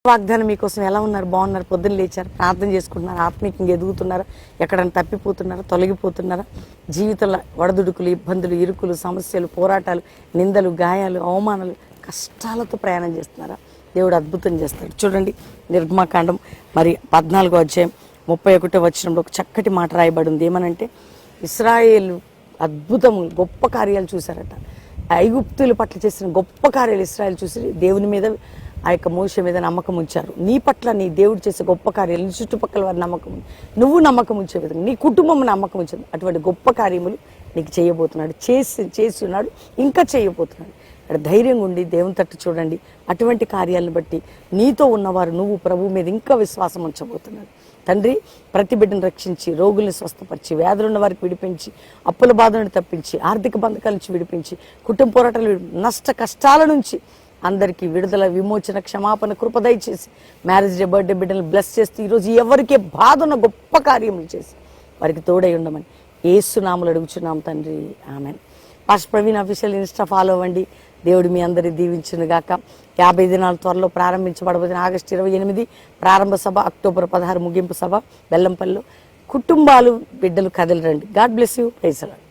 వాగ్దానం మీకోసం ఎలా ఉన్నారు? బాగున్నారు? పొద్దున్న లేచారు, ప్రార్థన చేసుకుంటున్నారు, ఆత్మీయంగా ఎదుగుతున్నారా? ఎక్కడైనా తప్పిపోతున్నారా? తొలగిపోతున్నారా? జీవితంలో వడదుడుకులు, ఇబ్బందులు, ఇరుకులు, సమస్యలు, పోరాటాలు, నిందలు, గాయాలు, అవమానాలు, కష్టాలతో ప్రయాణం చేస్తున్నారా? దేవుడు అద్భుతం చేస్తాడు. చూడండి, నిర్గమకాండం మరి 14వ అధ్యాయం 31వ వచనంలో ఒక చక్కటి మాట రాయబడి ఉంది. ఏమనంటే, ఇశ్రాయేలు అద్భుతము గొప్ప కార్యాలు చూశారట. ఐగుప్తుల పట్ల చేసిన గొప్ప కార్యాలు ఇశ్రాయేలు చూసి దేవుని మీద, ఆ యొక్క మోషే మీద నమ్మకం ఉంచారు. నీ పట్ల నీ దేవుడు చేసే గొప్ప కార్యాలు, నీ చుట్టుపక్కల వారి నమ్మకం, నువ్వు నమ్మకం ఉంచే విధంగా నీ కుటుంబం నమ్మకం ఉంచేది. అటువంటి గొప్ప కార్యములు నీకు చేయబోతున్నాడు, చేసి ఉన్నాడు, ఇంకా చేయబోతున్నాడు. అక్కడ ధైర్యంగా ఉండి దేవుని తట్టు చూడండి. అటువంటి కార్యాలను బట్టి నీతో ఉన్నవారు నువ్వు ప్రభు మీద ఇంకా విశ్వాసం ఉంచబోతున్నాడు. తండ్రి, ప్రతి బిడ్డను రక్షించి, రోగుల్ని స్వస్థపరిచి, వ్యాధులున్న వారికి విడిపించి, అప్పుల బాధలను తప్పించి, ఆర్థిక బంధకాల నుంచి విడిపించి, కుటుంబ పోరాటాలు, నష్ట కష్టాల నుంచి అందరికీ విడుదల, విమోచన, క్షమాపణ, కృప దయచేసి, మ్యారేజ్ డే, బర్త్డే బిడ్డలు బ్లెస్ చేస్తూ ఈరోజు ఎవరికే బాధ ఉన్న గొప్ప కార్యములు చేసి వారికి తోడై ఉండమని యేసు నామములో అడుగుచున్నాం తండ్రి, amen. Pastor Praveen official Insta follow అవ్వండి. దేవుడు మీ అందరి దీవించును గాక. 50 దినాల త్వరలో ప్రారంభించబడబోతున్న ఆగస్టు 28 ప్రారంభ సభ, అక్టోబర్ 16 ముగింపు సభ బెల్లంపల్లిలో. కుటుంబాలు, బిడ్డలు కదలరండి. God bless you. Praise the lord.